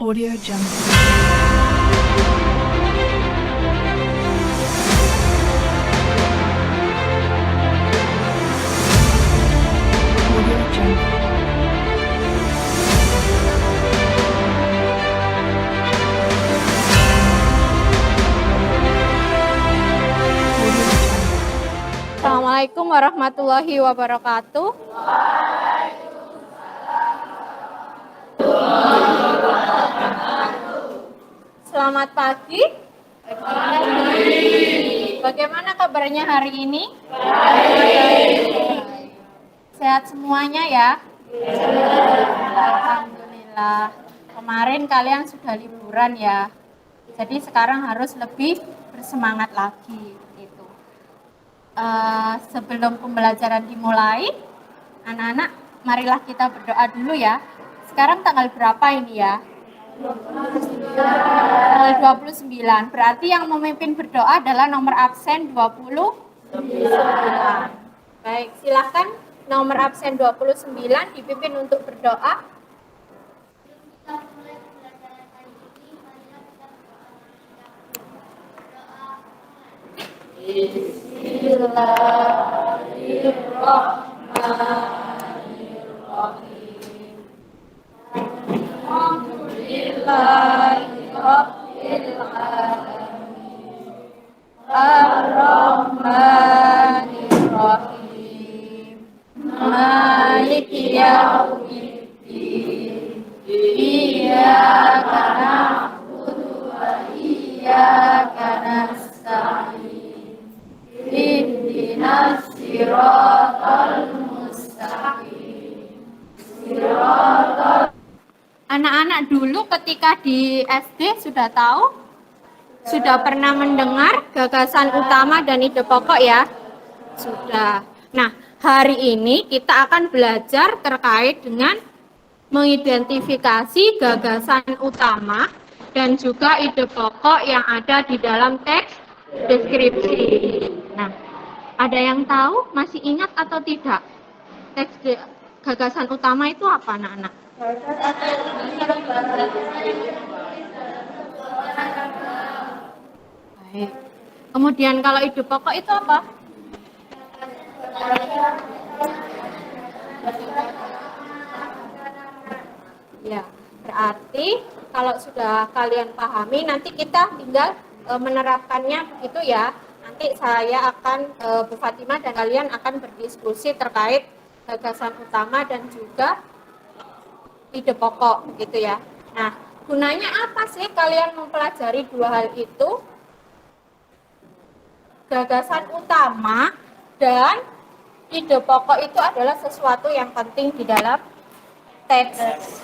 Audio Jungle. Audio Jungle. Audio Jungle. Assalamualaikum warahmatullahi wabarakatuh. Selamat pagi. Bagaimana kabarnya hari ini? Baik. Sehat semuanya ya? Alhamdulillah. Kemarin kalian sudah liburan ya. Jadi sekarang harus lebih bersemangat lagi gitu. Sebelum pembelajaran dimulai, anak-anak, marilah kita berdoa dulu ya. Sekarang tanggal berapa ini ya? Tanggal 29. Berarti yang memimpin berdoa adalah nomor absen 29. Baik, silahkan nomor absen 29 dipimpin untuk berdoa. Ar-Rahmanir-Rahim. Maliki yaumiddin. Iyyaka na'budu wa iyyaka nasta'in. Ihdinas siratal mustaqim. Anak-anak dulu ketika di SD sudah tahu, sudah pernah mendengar gagasan utama dan ide pokok ya? Sudah. Nah, hari ini kita akan belajar terkait dengan mengidentifikasi gagasan utama dan juga ide pokok yang ada di dalam teks deskripsi. Nah, ada yang tahu, masih ingat atau tidak? Gagasan utama itu apa, anak-anak? Baik. Kemudian kalau ide pokok itu apa? Ya, berarti kalau sudah kalian pahami, nanti kita tinggal menerapkannya begitu ya. Nanti saya akan, Bu Fatimah dan kalian akan berdiskusi terkait gagasan utama dan juga ide pokok begitu ya. Nah, gunanya apa sih kalian mempelajari dua hal itu? Gagasan utama dan ide pokok itu adalah sesuatu yang penting di dalam teks.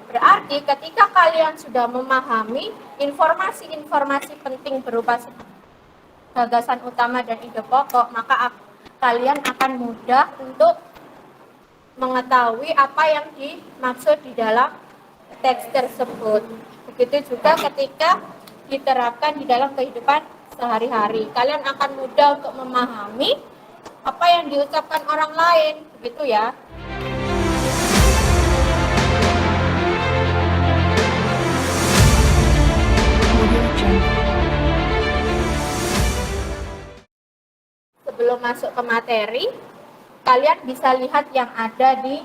Berarti ketika kalian sudah memahami informasi-informasi penting berupa gagasan utama dan ide pokok, maka kalian akan mudah untuk mengetahui apa yang dimaksud di dalam teks tersebut. Begitu juga ketika diterapkan di dalam kehidupan sehari-hari. Kalian akan mudah untuk memahami apa yang diucapkan orang lain, begitu ya. Audio Jungle. Sebelum masuk ke materi, kalian bisa lihat yang ada di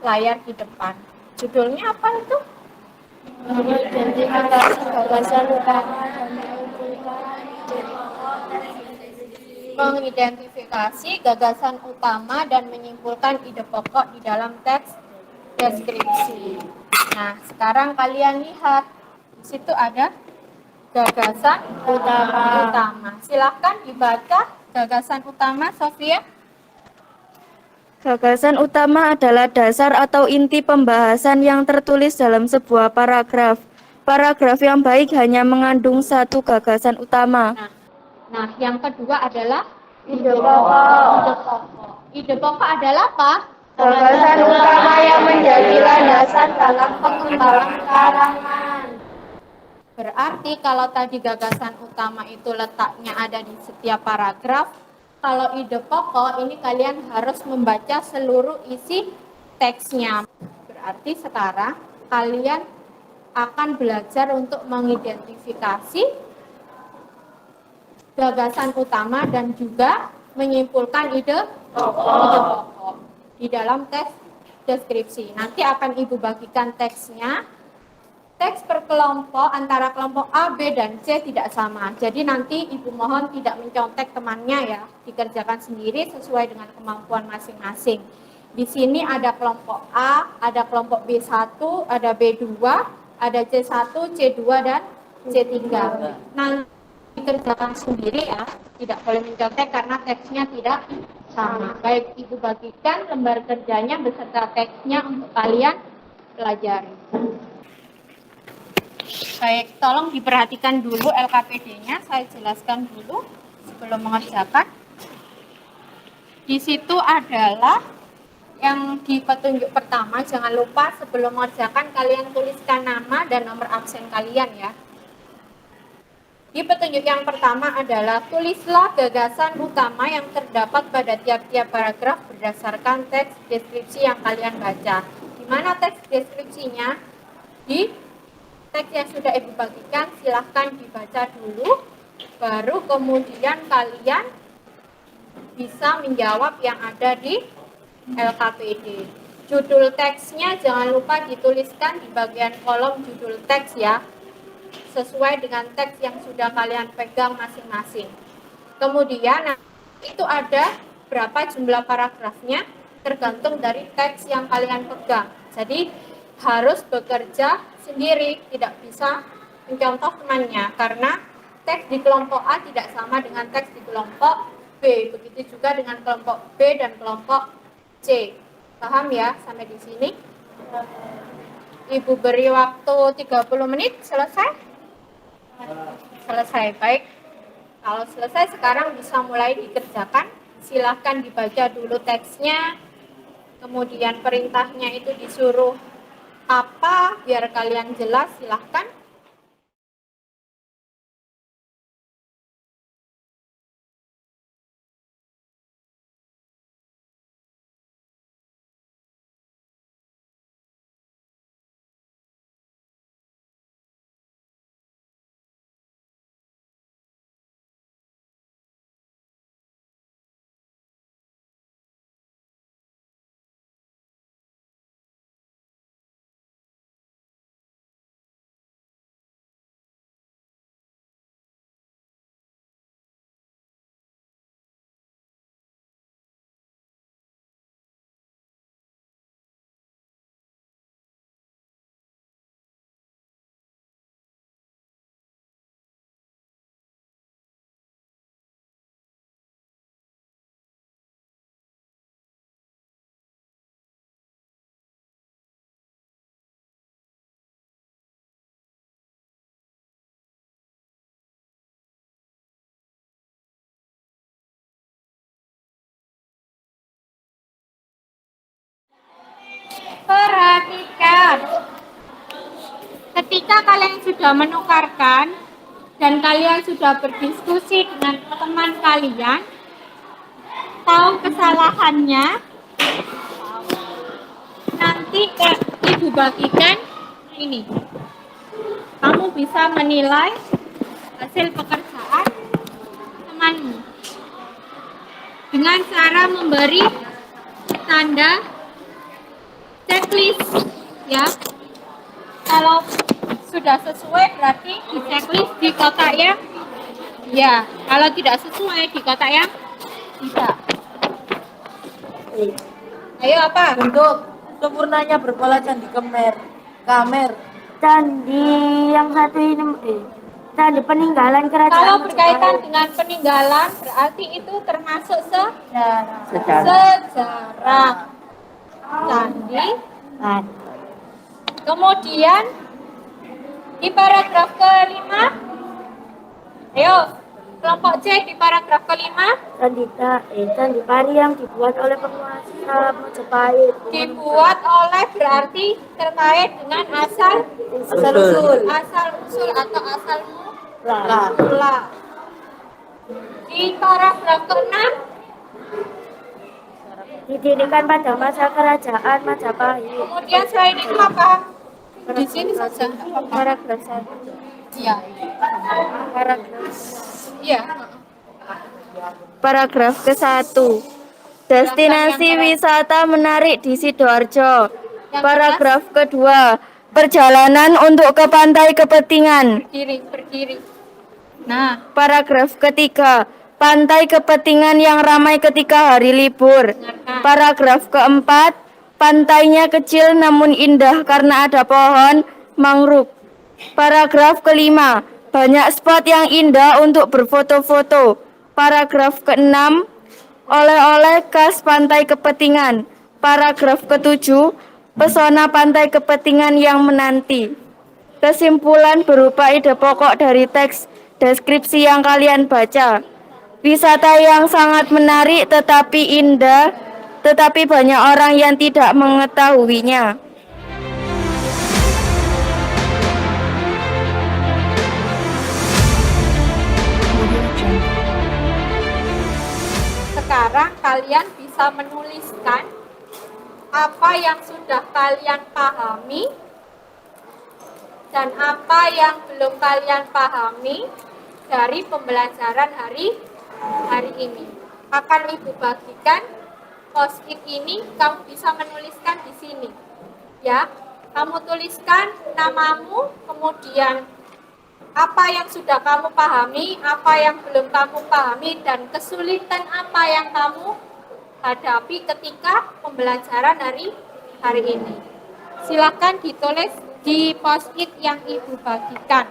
layar di depan. Judulnya apa itu? Mengidentifikasi gagasan utama dan mengidentifikasi gagasan utama dan menyimpulkan ide pokok di dalam teks deskripsi. Nah, sekarang kalian lihat di situ ada gagasan utama. Silahkan dibaca gagasan utama, Sofia. Gagasan utama adalah dasar atau inti pembahasan yang tertulis dalam sebuah paragraf. Paragraf yang baik hanya mengandung satu gagasan utama. Nah, yang kedua adalah ide pokok. Ide pokok adalah apa? Gagasan utama yang menjadi landasan dalam pengembangan karangan. Berarti kalau tadi gagasan utama itu letaknya ada di setiap paragraf, kalau ide pokok ini kalian harus membaca seluruh isi teksnya. Berarti sekarang kalian akan belajar untuk mengidentifikasi gagasan utama dan juga menyimpulkan ide pokok di dalam teks deskripsi. Nanti akan Ibu bagikan teksnya. Teks per kelompok antara kelompok A, B, dan C tidak sama. Jadi nanti Ibu mohon tidak mencontek temannya ya, dikerjakan sendiri sesuai dengan kemampuan masing-masing. Di sini ada kelompok A, ada kelompok B1, ada B2, ada C1, C2, dan C3. Nanti dikerjakan sendiri ya, tidak boleh mencontek karena teksnya tidak sama. Baik, Ibu bagikan lembar kerjanya beserta teksnya untuk kalian pelajari. Baik, tolong diperhatikan dulu LKPD-nya, saya jelaskan dulu sebelum mengerjakan. Di situ adalah yang di petunjuk pertama, jangan lupa sebelum mengerjakan kalian tuliskan nama dan nomor absen kalian ya. Di petunjuk yang pertama adalah tulislah gagasan utama yang terdapat pada tiap-tiap paragraf berdasarkan teks deskripsi yang kalian baca. Di mana teks deskripsinya? Di teks yang sudah Ibu bagikan, silahkan dibaca dulu, baru kemudian kalian bisa menjawab yang ada di LKPD. Judul teksnya jangan lupa dituliskan di bagian kolom judul teks ya, sesuai dengan teks yang sudah kalian pegang masing-masing. Kemudian itu ada berapa jumlah paragrafnya, tergantung dari teks yang kalian pegang. Jadi harus bekerja sendiri, tidak bisa mencontoh temannya karena teks di kelompok A tidak sama dengan teks di kelompok B. Begitu juga dengan kelompok B dan kelompok C. Paham ya sampai di sini? Ibu beri waktu 30 menit selesai? Selesai, baik. Kalau selesai sekarang bisa mulai dikerjakan. Silahkan dibaca dulu teksnya. Kemudian perintahnya itu disuruh apa biar kalian jelas, silahkan. Perhatikan, ketika kalian sudah menukarkan dan kalian sudah berdiskusi dengan teman kalian, tahu kesalahannya, nanti Ibu bagikan ini. Kamu bisa menilai hasil pekerjaan temanmu dengan cara memberi tanda checklist ya. Kalau sudah sesuai berarti di checklist di kotak yang ya, kalau tidak sesuai di kotak yang tidak. Ayo apa? Bentuk sempurnanya berpola candi kamer. Candi yang satu ini, candi peninggalan kerajaan. Kalau berkaitan dengan peninggalan berarti itu termasuk sejarah candi. Kemudian di paragraf kelima, ayo kelompok C di paragraf kelima Candi Pari yang dibuat oleh penguasa Majapahit. dibuat oleh berarti terkait dengan asal usul atau asal mula. Di paragraf keenam Didirikan pada masa kerajaan Majapahit. kemudian selain itu apa? Di sini saja. Paragraf 1. Iya. Paragraf Iya. Paragraf ke-1. Destinasi wisata menarik di Sidoarjo. Paragraf kedua. Perjalanan untuk ke Pantai Kepetingan. Berdiri. Nah, Paragraf ketiga. Pantai Kepetingan yang ramai ketika hari libur. Paragraf keempat. Pantainya kecil namun indah karena ada pohon mangrove. Paragraf kelima. Banyak spot yang indah untuk berfoto-foto. Paragraf keenam. Oleh-oleh khas Pantai Kepetingan. Paragraf ketujuh. Pesona Pantai Kepetingan yang menanti. Kesimpulan berupa ide pokok dari teks deskripsi yang kalian baca. Wisata yang sangat menarik tetapi indah, tetapi banyak orang yang tidak mengetahuinya. Audio Jungle. sekarang kalian bisa menuliskan apa yang sudah kalian pahami dan apa yang belum kalian pahami dari pembelajaran hari ini. Akan Ibu bagikan post-it ini, kamu bisa menuliskan di sini. Ya, kamu tuliskan namamu, kemudian apa yang sudah kamu pahami, apa yang belum kamu pahami, dan kesulitan apa yang kamu hadapi ketika pembelajaran hari ini. Silakan ditulis di post-it yang Ibu bagikan.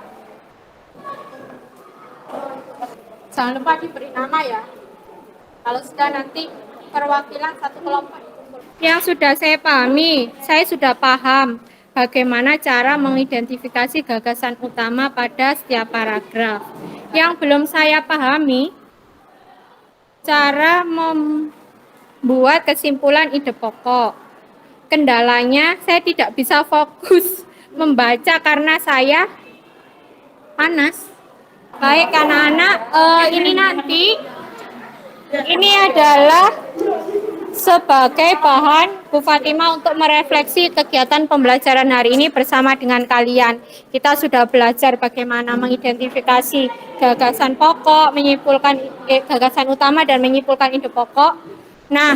Jangan lupa diberi nama ya. Kalau sudah nanti perwakilan satu kelompok dikumpul. Yang sudah saya pahami, saya sudah paham bagaimana cara mengidentifikasi gagasan utama pada setiap paragraf. Yang belum saya pahami, cara membuat kesimpulan ide pokok. Kendalanya, saya tidak bisa fokus membaca karena saya panas. Baik anak-anak, ini adalah sebagai bahan Bu Fatimah untuk merefleksi kegiatan pembelajaran hari ini bersama dengan kalian. Kita sudah belajar bagaimana mengidentifikasi gagasan pokok, menyimpulkan gagasan utama dan menyimpulkan ide pokok. Nah,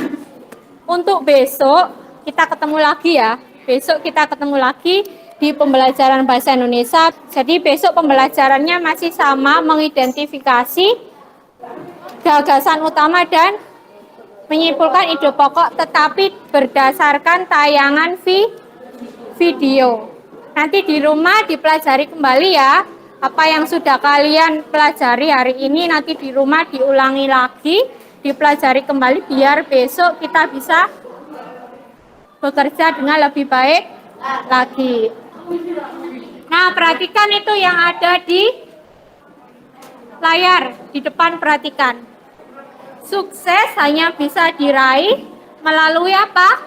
untuk besok kita ketemu lagi ya. Besok kita ketemu lagi di pembelajaran bahasa Indonesia. Jadi besok pembelajarannya masih sama, mengidentifikasi gagasan utama dan menyimpulkan ide pokok, tetapi berdasarkan tayangan video. Nanti di rumah dipelajari kembali ya. Apa yang sudah kalian pelajari hari ini nanti di rumah diulangi lagi, dipelajari kembali biar besok kita bisa bekerja dengan lebih baik lagi. Nah, perhatikan itu yang ada di layar di depan, perhatikan. Sukses hanya bisa diraih melalui apa?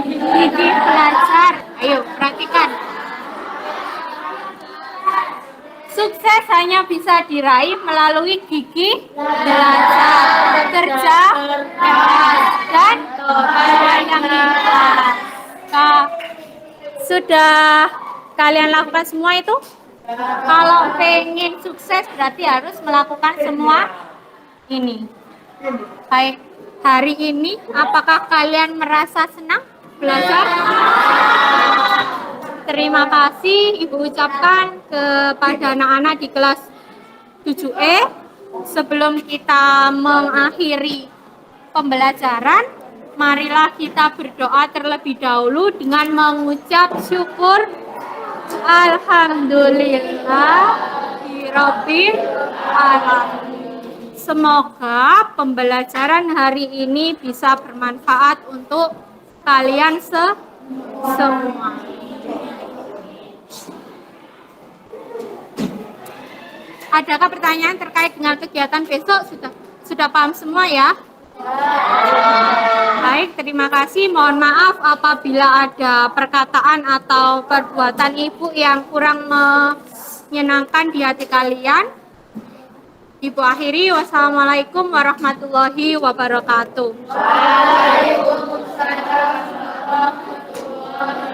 Gigi belajar. Ayo, perhatikan. Sukses hanya bisa diraih melalui gigi belajar, bekerja keras, dan doa yang ikhlas. Nah, sudah kalian lakukan semua itu? Kalau pengen sukses berarti harus melakukan semua ini. Baik, hari ini apakah kalian merasa senang belajar? Terima kasih Ibu ucapkan kepada anak-anak di kelas 7E. Sebelum kita mengakhiri pembelajaran, marilah kita berdoa terlebih dahulu dengan mengucap syukur Alhamdulillah Rabbil Alamin. Semoga pembelajaran hari ini bisa bermanfaat untuk kalian semua. Adakah pertanyaan terkait dengan kegiatan besok? Sudah paham semua ya? Baik, terima kasih. Mohon maaf apabila ada perkataan atau perbuatan Ibu yang kurang menyenangkan di hati kalian. Ibu akhiri, wassalamualaikum warahmatullahi wabarakatuh. Waalaikumsalam warahmatullahi wabarakatuh.